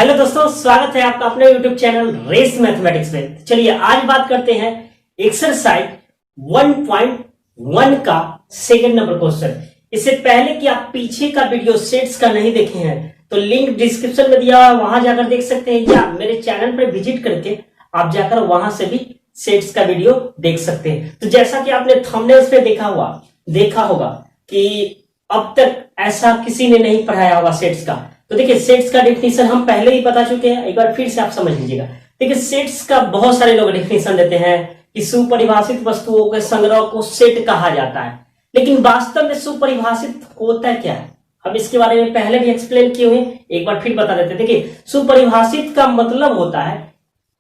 Hello दोस्तों, स्वागत है आपका अपने YouTube चैनल रेस मैथमेटिक्स में। चलिए आज बात करते हैं एक्सरसाइज 1.1 का सेकंड नंबर क्वेश्चन। इससे पहले कि आप पीछे का वीडियो सेट्स का नहीं देखे हैं तो लिंक डिस्क्रिप्शन में दिया हुआ है, वहां जाकर देख सकते हैं, या मेरे चैनल पर विजिट करके आप जाकर वहां से भी सेट्स का वीडियो देख सकते हैं। तो जैसा कि आपने थंबनेल्स पे देखा होगा कि अब तक ऐसा किसी ने नहीं पढ़ाया होगा सेट्स का। तो देखिए सेट्स का डेफिनेशन हम पहले ही बता चुके हैं, एक बार फिर से आप समझ लीजिएगा। देखिए सेट्स का बहुत सारे लोग डेफिनेशन देते हैं कि सुपरिभाषित वस्तुओं के संग्रह को सेट कहा जाता है, लेकिन वास्तव में सुपरिभाषित होता क्या है हम इसके बारे में पहले भी एक्सप्लेन किए हुए, एक बार फिर बता देते हैं। देखिए सुपरिभाषित का मतलब होता है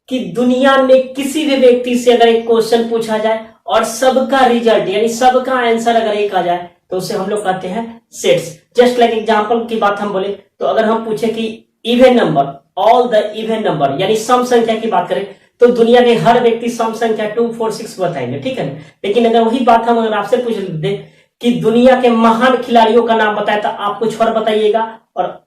कि दुनिया में किसी भी व्यक्ति से अगर एक क्वेश्चन पूछा जाए और सबका रिजल्ट यानी सबका आंसर अगर एक आ जाए तो उसे हम लोग कहते हैं सेट्स। जस्ट लाइक एग्जांपल की बात हम बोले तो अगर हम पूछे कि even number, all the even number यानी सम संख्या की बात करें तो दुनिया के हर व्यक्ति सम संख्या 2, 4, 6 बताएंगे, ठीक है। लेकिन अगर वही बात हम अगर आपसे पूछ दे कि दुनिया के महान खिलाड़ियों का नाम बताए तो आप कुछ और बताइएगा,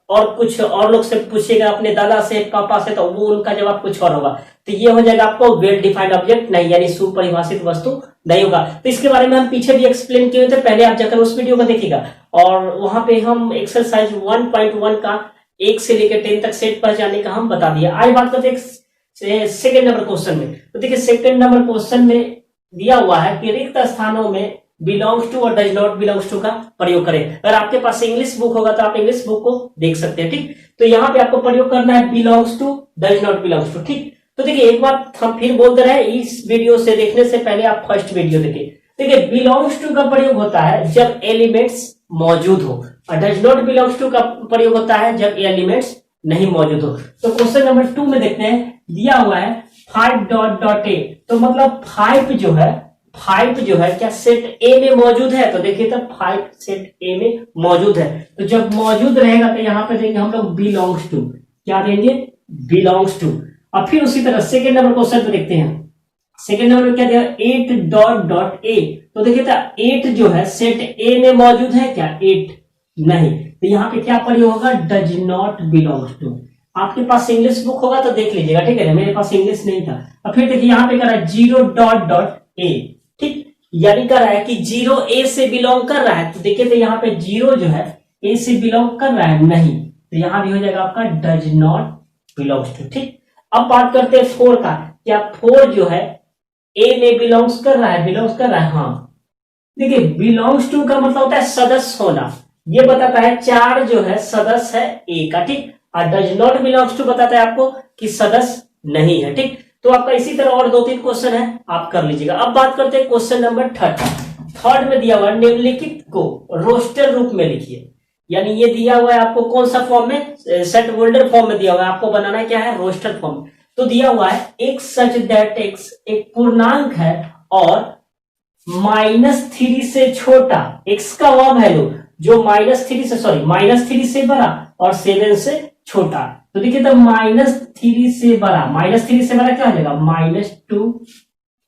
और कुछ और लोग से पूछिएगा अपने दादा से, पापा से, तो वो उनका जवाब कुछ और होगा। तो ये हो जाएगा आपको वेल डिफाइंड ऑब्जेक्ट नहीं, यानी सुपरिभाषित वस्तु नहीं होगा। तो इसके बारे में हम पीछे भी एक्सप्लेन किए थे, पहले आप जाकर उस वीडियो को देखिएगा। और वहां पे हम एक्सरसाइज 1.1 का 1 से लेकर 10 तक सेट पहचानने का हम बता दिया। आज बात करते हैं सेकेंड नंबर क्वेश्चन में। तो देखिए सेकेंड नंबर क्वेश्चन में दिया हुआ है कि रिक्त स्थानों में बिलोंग्स टू और डज नॉट बिलोंग्स टू का प्रयोग करें। अगर आपके पास इंग्लिश बुक होगा तो आप इंग्लिश बुक को देख सकते हैं, ठीक। तो यहाँ पे आपको प्रयोग करना है belongs to, does not belongs to, ठीक। तो देखिए एक बात हम फिर बोलते रहे, इस वीडियो से देखने से पहले आप फर्स्ट वीडियो देखिए। देखिए बिलोंग्स टू का प्रयोग होता है जब एलिमेंट्स मौजूद हो, और डज नॉट बिलोंग्स टू का प्रयोग होता है जब एलिमेंट्स नहीं मौजूद हो। तो क्वेश्चन नंबर 2 में देखते हैं, दिया हुआ है 5.a, तो मतलब 5 जो है क्या सेट ए में मौजूद है। तो देखिए तब 5 सेट ए में मौजूद है, तो जब मौजूद रहेगा तो यहाँ पे देंगे हम लोग बिलोंग्स टू, क्या देंगे बिलोंग्स टू। और फिर उसी तरह सेकेंड नंबर क्वेश्चन पे देखते हैं, सेकेंड नंबर में क्या दिया 8.a, तो देखिए 8 जो है सेट ए में मौजूद है क्या, 8 नहीं, तो यहाँ पे क्या प्रयोग होगा डज नॉट बिलोंग्स टू। आपके पास इंग्लिश बुक होगा तो देख लीजिएगा, ठीक है, मेरे पास इंग्लिश नहीं था। और फिर देखिए यहाँ पे कह रहा है 0.a, ठीक, यानी कह रहा है कि 0 ए से बिलोंग कर रहा है। तो देखिए तो यहाँ पे 0 जो है ए से बिलोंग कर रहा है नहीं, तो यहाँ भी हो जाएगा आपका डज नॉट बिलोंग्स टू, ठीक। अब बात करते हैं 4 का, क्या 4 जो है ए में बिलोंग्स कर रहा है, हाँ। देखिए बिलोंग्स टू का मतलब होता है सदस्य होना, ये बताता है 4 जो है सदस्य है ए का, ठीक। और डज नॉट बिलोंग्स टू बताता है आपको कि सदस्य नहीं है, ठीक। तो आपका इसी तरह और 2-3 क्वेश्चन है, आप कर लीजिएगा। अब बात करते हैं क्वेश्चन नंबर 3 में दिया हुआ निम्नलिखित को रोस्टर रूप में लिखिए। यानी ये दिया हुआ है आपको कौन सा फॉर्म में, सेट होल्डर फॉर्म में दिया हुआ है, आपको बनाना क्या है रोस्टर फॉर्म। तो दिया हुआ है x सच दैट x एक पूर्णांक है और -3 से छोटा, x का वह वैल्यू जो -3 से बड़ा और 7 से छोटा। तो देखिए तो -3 से बड़ा क्या हो जाएगा -2,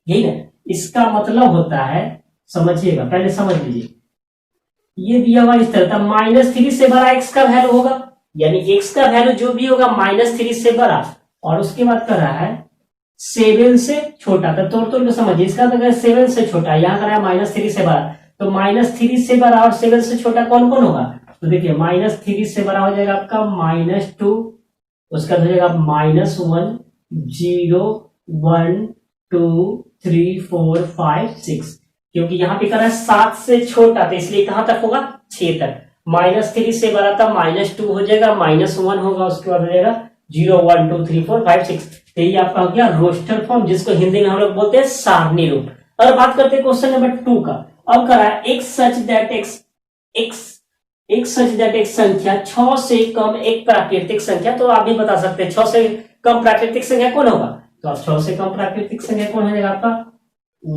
यही ना। इसका मतलब होता है, समझिएगा पहले समझ लीजिए, ये दिया हुआ इस तरह था -3 से बड़ा x का वैल्यू होगा, यानी x का वैल्यू जो भी होगा -3 से बड़ा, और उसके बाद कर रहा है 7 से छोटा। तो तोड़ के समझिए, इसका मतलब 7 से छोटा, यहाँ कर रहा है -3 से बड़ा, तो -3 से बड़ा और 7 से छोटा कौन कौन होगा। तो देखिए -3 से बड़ा हो जाएगा आपका -2, उसका हो जाएगा -1, 0, 1, 2, 3, 4, 5, 6, क्योंकि यहाँ पे कर रहा है 7 से छोटा, तो इसलिए कहां तक होगा 6 तक। -3 से बड़ा था -2 हो जाएगा, -1 होगा, उसके बाद हो जाएगा 0, 1, 2, 3, 4, 5, 6। तो ये आपका हो गया रोस्टर फॉर्म, जिसको हिंदी में हम लोग बोलते हैं सारणी रूप। और बात करते हैं क्वेश्चन नंबर 2 का। अब करा है x सच दैट x संख्या 6 से कम एक प्राकृतिक संख्या। तो आप भी बता सकते हैं 6 से कम प्राकृतिक संख्या कौन होगा, तो आप 6 से कम प्राकृतिक संख्या कौन हो जाएगा आपका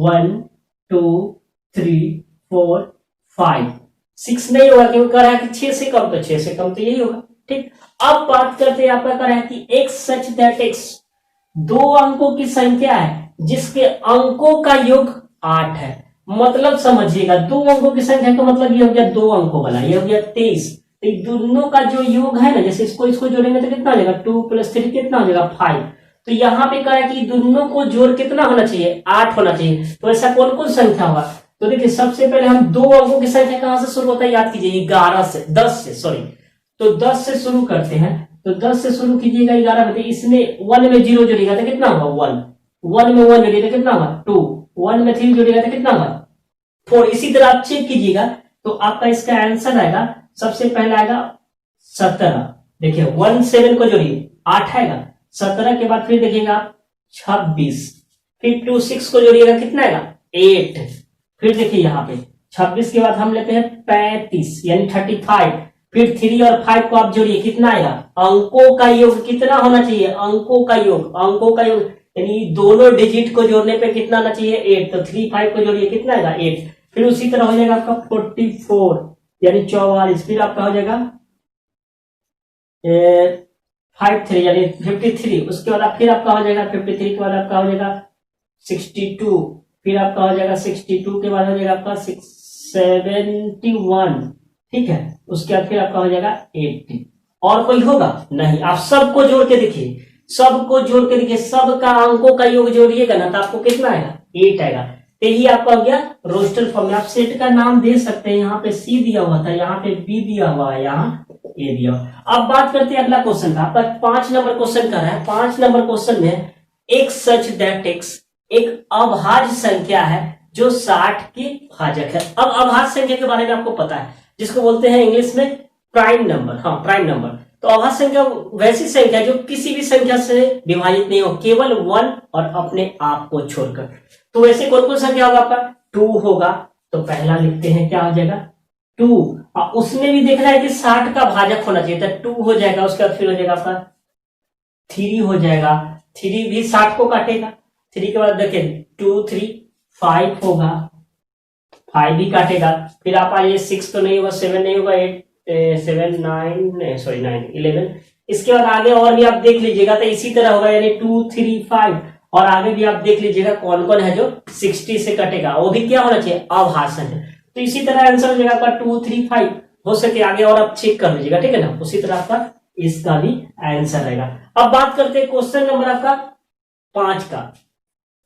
1, 2, 3, 4, 5, 6 नहीं होगा, क्योंकि कह रहा है कि 6 से कम, तो 6 से कम तो यही होगा, ठीक। अब बात करते हैं आपका कह रहा है कि x सच दैट x 2 अंकों की संख्या है जिसके अंकों का योग 8 है। मतलब समझिएगा 2 अंकों की संख्या का मतलब ये हो गया 2 अंकों वाला, ये हो गया 23, तो ये दोनों का जो योग है ना, जैसे इसको इसको जोड़ेंगे तो कितना हो जाएगा 2 + 3 कितना हो जाएगा 5। तो यहाँ पे कहा है कि दोनों को जोड़ कितना होना चाहिए 8 होना चाहिए। तो ऐसा कौन कौन संख्या होगा? तो देखिए सबसे पहले हम 2 अंकों की संख्या कहां से शुरू होता है याद कीजिए 11 से 10 से सॉरी। तो 10 से शुरू करते हैं। तो 10 से शुरू कीजिएगा 11 में, इसमें 1 में 0 जोड़ेगा तो कितना होगा 1, 1 में 1 जोड़ेगा तो कितना होगा 2, 1 में 3 जोड़ेगा तो कितना होगा 4। इसी तरह आप चेक कीजिएगा तो आपका इसका आंसर आएगा, सबसे पहला आएगा 17। देखिए 1 7 को जोड़िए 8 आएगा। 17 के बाद फिर देखिएगा 26, फिर 2 6 को जोड़िएगा कितना आएगा 8। फिर देखिए यहाँ पे 26 के बाद हम लेते हैं 35 यानी 35। फिर 3 और 5 को आप जोड़िए कितना आएगा, अंकों का योग कितना होना चाहिए, अंकों का योग यानी दोनों डिजिट को जोड़ने पे कितना आना चाहिए 8। तो 3 5 को जोड़िए कितना आएगा 8। फिर उसी तरह हो जाएगा आपका 44 यानी 44। फिर आपका हो जाएगा 5 3 यानी 53। उसके बाद फिर आपका हो जाएगा 53 के बाद आपका हो जाएगा 62। फिर आपका हो जाएगा 62 के बाद हो जाएगा आपका 71। ठीक है, उसके बाद फिर आपका हो जाएगा 80। और कोई होगा नहीं, आप सबको जोड़ के देखिए, सबका अंकों का योग जोड़िएगा ना तो आपको कितना आएगा 8 आएगा। यही आपका हो गया रोस्टर फॉर्म में। आप सेट का नाम दे सकते हैं, यहाँ पे C दिया हुआ था, यहाँ पे B दिया हुआ है, यहाँ A दिया हुआ। अब बात करते हैं अगला क्वेश्चन का। आपका 5 नंबर क्वेश्चन का है। 5 नंबर क्वेश्चन में एक सच दैट x एक अभाज्य संख्या है जो 60 के भाजक है। अब अभाज्य संख्या के बारे में आपको पता है, जिसको बोलते हैं इंग्लिश में प्राइम नंबर। हाँ, प्राइम नंबर। तो अभाज्य संख्या वैसी संख्या जो किसी भी संख्या से विभाजित नहीं हो, केवल 1 और अपने आप को छोड़कर। तो वैसे कौन कौन संख्या होगा आपका 2 होगा। तो पहला लिखते हैं क्या हो जाएगा 2। और उसमें भी देखना है कि 60 का भाजक होना चाहिए, तो 2 हो जाएगा। उसके बाद फिर हो जाएगा आपका 3 हो जाएगा, 3 भी 60 को काटेगा। 3 के बाद देखिए 2 3 5 होगा, 5 भी काटेगा। फिर आप आइए 6 तो नहीं होगा, 7 नहीं होगा, 8 7 9 सॉरी 9 11। इसके बाद आगे और भी आप देख लीजिएगा तो इसी तरह होगा, यानी 2 3 5। और आगे भी आप देख लीजिएगा कौन कौन है जो 60 से कटेगा, वो भी क्या होना चाहिए अभाज्य है। तो इसी तरह आंसर हो जाएगा आपका 2 3 5। हो सके आगे और आप चेक कर लीजिएगा, ठीक है ना। उसी तरह आपका इसका भी आंसर रहेगा। अब बात करते हैं क्वेश्चन नंबर आपका 5 का।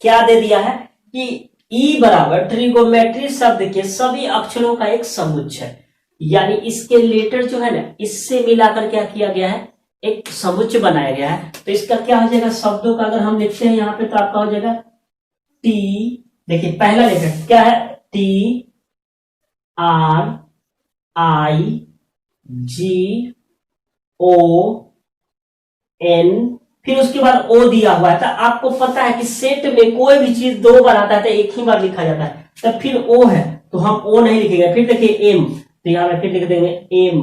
क्या दे दिया है कि E बराबर ट्रिगोमेट्री शब्द के सभी अक्षरों का एक समुच्चय है, यानी इसके लेटर जो है ना इससे मिलाकर क्या किया गया है, एक समुच्चय बनाया गया है। तो इसका क्या हो जाएगा, शब्दों का अगर हम लिखते हैं यहाँ पे तो आपका हो जाएगा T। देखिए पहला लेटर क्या है T R I G O N, फिर उसके बाद O दिया हुआ है। तो आपको पता है कि सेट में कोई भी चीज 2 बार आता है तो एक ही बार लिखा जाता है। तो फिर O है तो हम O नहीं लिखेंगे। फिर देखिए M, तो यहाँ पे फिर लिख देंगे M।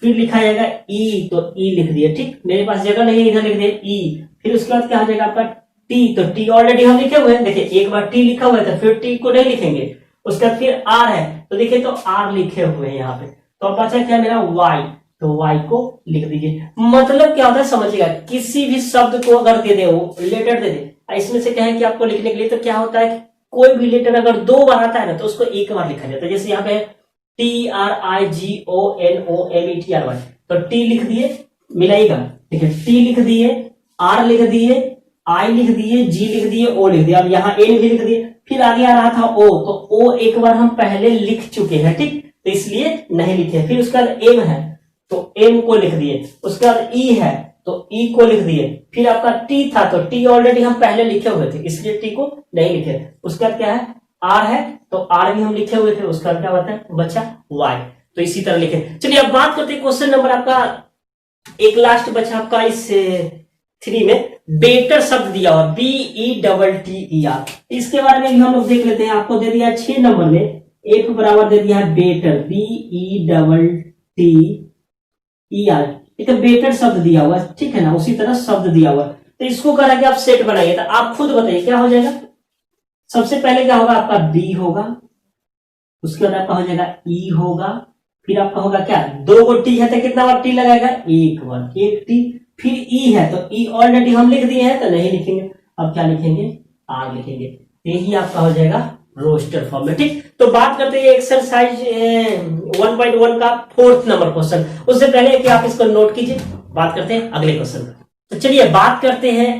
फिर लिखा जाएगा E, तो E लिख दिया। ठीक, मेरे पास जगह नहीं है, इधर लिख दिया E। फिर उसके बाद क्या हो जाएगा आपका T, तो T ऑलरेडी हम लिखे हुए हैं। देखिए एक बार T लिखा हुआ है तो फिर T को नहीं लिखेंगे। उसके बाद फिर R है तो देखिए तो R लिखे हुए हैं यहाँ पे। तो अब बचा क्या मेरा Y, तो Y को लिख दीजिए। मतलब क्या होता है समझिएगा, किसी भी शब्द को अगर दे दे, वो लेटर दे दे, इसमें से कहें कि आपको लिखने के लिए, तो क्या होता है कोई भी लेटर अगर 2 बार आता है ना तो उसको एक बार लिखा जाता है। जैसे यहाँ पे TRIGONOMETRY, तो T लिख दिए, मिलाइएगा। ठीक है, T लिख दिए, R लिख दिए, I लिख दिए, G लिख दिए, O लिख दिया। अब यहाँ N भी लिख दिए। फिर आगे आ रहा था O, तो O एक बार हम पहले लिख चुके हैं, ठीक, तो इसलिए नहीं लिखे। फिर उसके बाद M है तो M को लिख दिए। उसके बाद E है तो E को लिख दिए। फिर आपका T था तो T ऑलरेडी हम पहले लिखे हुए थे, इसलिए T को नहीं लिखे। उसके बाद क्या है R है तो R भी हम लिखे हुए थे। उसका क्या होता है बच्चा Y, तो इसी तरह लिखे। चलिए अब बात करते हैं क्वेश्चन नंबर आपका एक लास्ट बचा आपका इस 3 में। बेटर शब्द दिया हुआ BETTER, इसके बारे में भी हम लोग देख लेते हैं। आपको दे दिया 6 नंबर में एक बराबर दे दिया है बेटर, BETTER, एक बेटर शब्द दिया हुआ है, ठीक है ना। उसी तरह शब्द दिया हुआ है तो इसको करा के आप सेट बनाइए। तो आप खुद बताइए क्या हो जाएगा। सबसे पहले क्या होगा आपका B होगा, उसके बाद आपका हो जाएगा E होगा, फिर आपका होगा क्या 2 T है तो कितना बार T लगाएगा, एक बार, एक T। फिर E है तो E ऑलरेडी हम लिख दिए हैं तो नहीं लिखेंगे। अब क्या लिखेंगे R लिखेंगे। यही आपका हो जाएगा रोस्टर फॉर्म में, ठीक। तो बात करते हैं एक्सरसाइज 1.1 का 4th नंबर क्वेश्चन। उससे पहले कि आप इसको नोट कीजिए, बात करते हैं अगले क्वेश्चन का। तो चलिए बात करते हैं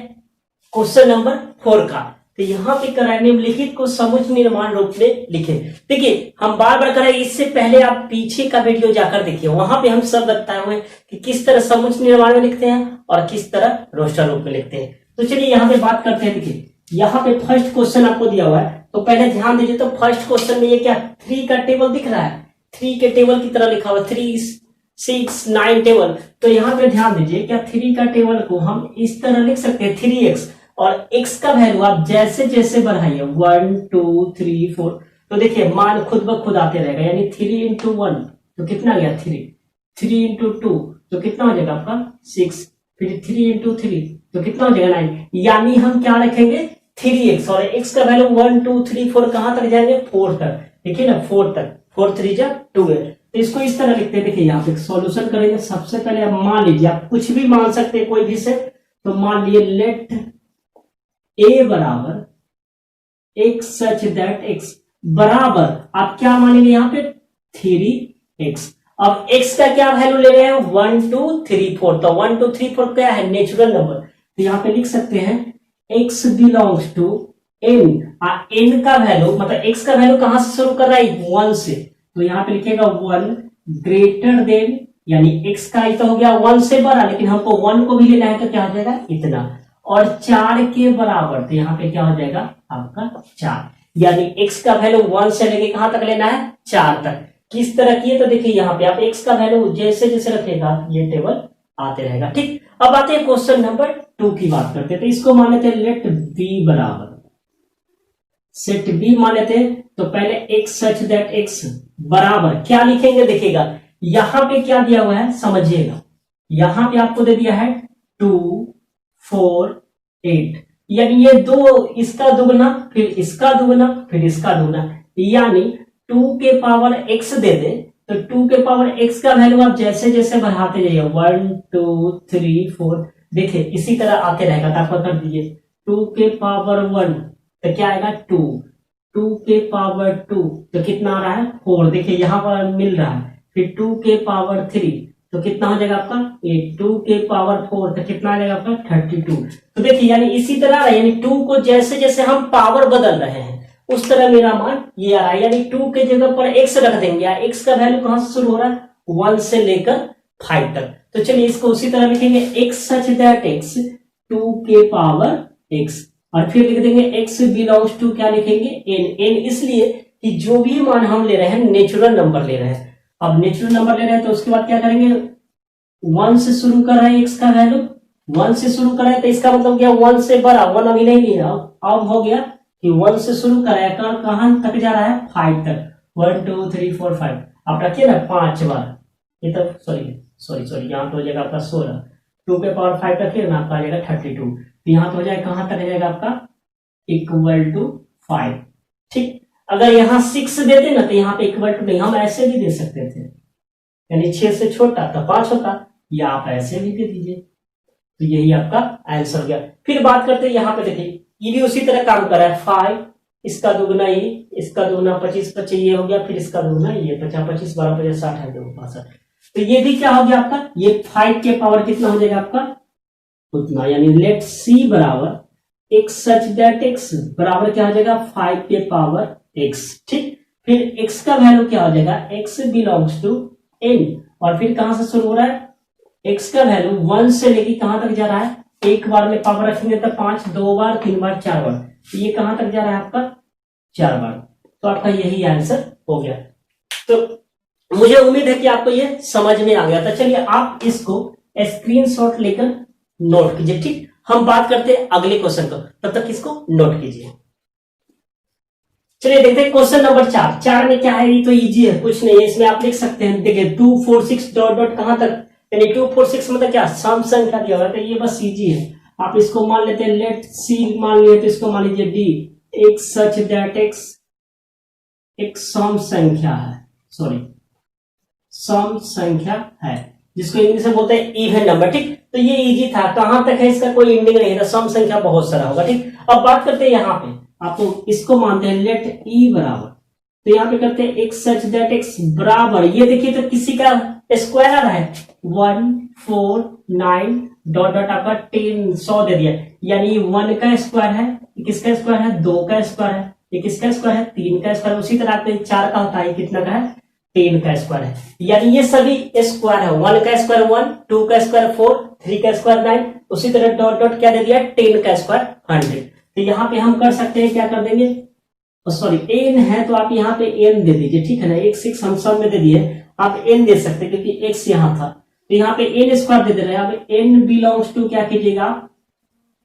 क्वेश्चन नंबर 4 का। तो यहाँ पे कराए निम्नलिखित को समुच्चय निर्माण रूप में लिखे। देखिए हम बार बार कराए, इससे पहले आप पीछे का वीडियो जाकर देखिए, वहां पे हम सब बताए हुए कि किस तरह समुच्चय निर्माण में लिखते हैं और किस तरह रोस्टर रूप में लिखते हैं। तो चलिए यहाँ पे बात करते हैं। देखिए यहाँ पे फर्स्ट क्वेश्चन आपको दिया हुआ है, तो पहले ध्यान दीजिए। तो फर्स्ट क्वेश्चन में ये क्या 3 का टेबल दिख रहा है, 3 के टेबल की तरह लिखा हुआ 3, 6, 9 टेबल। तो यहाँ पे ध्यान दीजिए, क्या 3 का टेबल को हम इस तरह लिख सकते हैं 3x, और x का वैल्यू आप जैसे जैसे बढ़ाइए 1, 2, 3, 4, तो देखिए मान खुद ब खुद आते रहेगा। यानी 3 इंटू 1 तो कितना गया 3, 3 इंटू 2 तो कितना हो जाएगा आपका 6, फिर 3 इंटू 3 तो कितना हो जाएगा 9। यानी हम क्या रखेंगे 3x, और x का वैल्यू 1, 2, 3, 4 कहां तक जाएंगे 4 तक। देखिए ना 4 तक, 4 3 जा 2 है। तो इसको इस तरह लिखते हैं। देखिए यहाँ पे सॉल्यूशन करेंगे। सबसे पहले आप मान लीजिए, आप कुछ भी मान सकते हैं कोई भी से। तो मान लीजिए लेट a बराबर x सच दैट x बराबर आप क्या मानेंगे यहाँ पे 3x। अब x का क्या वैल्यू ले रहे हैं 1, 2, 3, 4। तो 1, 2, 3, 4 क्या है नेचुरल नंबर। तो यहाँ पे लिख सकते हैं x belongs to n। n का वैल्यू मतलब x का वैल्यू कहां से शुरू कर रहा है 1 से। तो यहाँ पे लिखेगा 1 ग्रेटर देन, यानी x का तो हो गया 1 से बड़ा, लेकिन हमको 1 को भी लेना है तो क्या हो जाएगा इतना, और 4 के बराबर। तो यहाँ पे क्या हो जाएगा आपका 4, यानी x का वैल्यू 1 से लेके कहां तक लेना है 4 तक। किस तरह की है तो देखिए यहाँ पे आप x का वैल्यू जैसे जैसे रखेगा ये टेबल आते रहेगा। ठीक, अब आते हैं क्वेश्चन नंबर 2 की बात करते हैं। तो इसको मान लेते हैं लेट b बराबर सेट b मान लेते हैं। तो पहले x सच दैट x बराबर क्या लिखेंगे, देखिएगा यहां पे क्या दिया हुआ है समझिएगा। यहां पे आपको दे दिया है 2, 4, 8, यानी ये दो, इसका दुगना फिर इसका दुगना फिर इसका दुगना, यानी 2 के पावर x दे दे। तो 2 के पावर x का वैल्यू आप जैसे जैसे बढ़ाते जाइए 1, 2, 3, 4, देखिए इसी तरह आते रहेगा। तो आप कर दीजिए 2 के पावर 1 तो क्या आएगा 2, 2 के पावर 2 तो कितना आ रहा है 4, देखिए यहां पर मिल रहा है। फिर 2 के पावर 3 तो कितना हो जाएगा आपका 8, 2 के पावर 4 तो कितना आ जाएगा आपका 32। तो देखिए यानी इसी तरह यानी 2 को जैसे जैसे हम पावर बदल रहे हैं उस तरह मेरा मान ये आ रहा है। यानी 2 के जगह पर x रख देंगे, x का वैल्यू कहां से शुरू हो रहा है 1 से लेकर 5 तक। तो चलिए इसको उसी तरह लिखेंगे x सच दैट x 2 के पावर x, और फिर लिख देंगे x बिलोंग्स टू क्या लिखेंगे n इसलिए कि जो भी मान हम ले रहे हैं नेचुरल नंबर ले रहे हैं। अब नेचुरल नंबर ले रहे हैं तो उसके बाद क्या करेंगे 1 से शुरू कर रहे हैं, x का वैल्यू 1 से शुरू कर रहे हैं तो इसका मतलब क्या 1 से बड़ा, 1 अभी नहीं लिया, अब हो गया कि 1 से शुरू कर रहा है कहां तक जा रहा है 5 तक, 1, 2, 3, 4, 5। आप रखिए ना 5 बार, ये तो सॉरी यहाँ तो हो जाएगा आपका 16, 2 के पावर 5 रखिए ना आपका आ जाएगा 32। तो यहाँ तो हो जाएगा कहां तक जाएगा आपका इक्वल टू 5। ठीक, अगर यहाँ 6 देते ना तो यहाँ पे इक्वल टू नहीं, हम ऐसे भी दे सकते थे, यानी 6 से छोटा तो 5 होता, या आप ऐसे भी दे दीजिए। तो यही आपका आंसर हो गया। फिर बात करते हैं यहाँ पे देखिए ये भी उसी तरह काम कर रहा है 5, इसका दुगना ये, इसका दुगना 25, 25 ये हो गया, फिर इसका दुगना ये 50, 25, 12, 50, 60 है 62। तो ये भी क्या हो गया आपका, ये 5 के पावर कितना हो जाएगा आपका उतना, यानी लेट सी बराबर x सच दैट x बराबर क्या हो जाएगा 5 के पावर x। ठीक, फिर x का वैल्यू क्या हो जाएगा x बिलोंग्स टू n, और फिर कहां से शुरू हो रहा है x का वैल्यू 1 से लेके कहां तक जा रहा है, एक बार में पावर रखेंगे तो 5, 2 बार, 3 बार, 4 बार, तो ये कहां तक जा रहा है आपका 4 बार। तो आपका यही आंसर हो गया। तो मुझे उम्मीद है कि आपको ये समझ में आ गया था। चलिए आप इसको स्क्रीनशॉट लेकर नोट कीजिए। ठीक, हम बात करते हैं अगले क्वेश्चन को, तब तक इसको नोट कीजिए। चलिए देखते हैं क्वेश्चन नंबर 4 में क्या है, ये तो इजी है, कुछ नहीं है, इसमें आप लिख सकते हैं। देखिए 2, 4, 6 डॉट डॉट कहां तक, यानी 2, 4, 6 मतलब क्या सम संख्या दिया हुआ है, तो ये बस इजी है। आप इसको मान लेते हैं लेट सी मान लिए, तो इसको मान लीजिए डी एक सच दैट एक्स एक सम संख्या है, सम संख्या है, जिसको इंग्लिश में बोलते हैं इवन नंबर। ठीक, तो ये इजी था, कहां तक है इसका कोई एंडिंग नहीं है, सम संख्या बहुत सारा होगा। ठीक, अब बात करते हैं यहाँ पे आपको इसको मानते हैं लेट ई बराबर तो यहाँ पे करते हैं x सच दैट x बराबर, ये देखिए तो किसी का स्क्वायर आ रहा है 1 4 9 डॉट डॉट आपका 10 100 दे दिया, यानी 1 का स्क्वायर है, किसका स्क्वायर है 2 का स्क्वायर है, ये किसका स्क्वायर है 3 का स्क्वायर, उसी तरह पे 4 का होता है, कितना का है 10 का स्क्वायर है, यानी ये सभी स्क्वायर है, 1 का स्क्वायर 1, 2 का स्क्वायर 4, 3 का स्क्वायर 9, उसी तरह डॉट डॉट क्या दे दिया 10 का स्क्वायर 100। तो यहाँ पे हम कर सकते हैं, क्या कर देंगे, सॉरी n है तो आप यहाँ पे n दे दीजिए, ठीक है ना, x हम सब में दे दिए, आप n दे सकते हैं क्योंकि x यहाँ था, तो यहाँ पे n स्क्वायर दे दे रहे हैं। यहाँ पे n बिलोंग्स टू क्या कीजिएगा,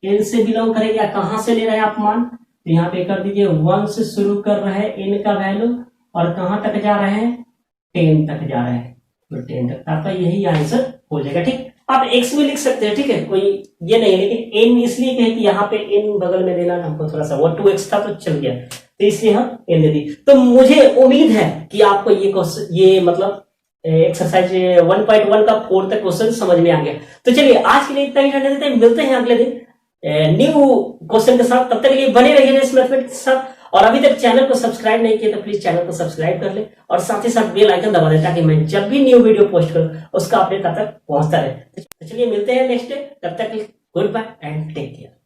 n से बिलोंग करेगा, कहां से ले रहे हैं आप मान, तो यहाँ पे कर दीजिए 1 से शुरू कर रहे हैं n का वैल्यू और कहां तक जा रहे हैं 10 तक जा रहे हैं, तो 10 तक आपका यही आंसर हो जाएगा। ठीक, आप x में लिख सकते हैं, ठीक है, कोई ये नहीं, लेकिन n इसलिए कहे कि यहाँ पे n बगल में देना हमको थोड़ा सा, वो 2x था तो चल गया, तो इसलिए हम n दे दी। तो मुझे उम्मीद है कि आपको ये मतलब एक्सरसाइज 1.1 का 4 तक क्वेश्चन समझ में आ गया। तो चलिए आज के लिए इतना ही रहने देते हैं, मिलते हैं अगले दिन न्यू क्वेश्चन के साथ, तब तक के लिए बने रहिए इस मैथमेटिक्स के साथ। और अभी तक चैनल को सब्सक्राइब नहीं किया तो प्लीज चैनल को सब्सक्राइब कर ले और साथ ही साथ बेल आइकन दबा दें ताकि मैं जब भी न्यू वीडियो पोस्ट करूं उसका अपडेट तब तक पहुंचता रहे। तो चलिए मिलते हैं नेक्स्ट डे, तब तक goodbye and take care.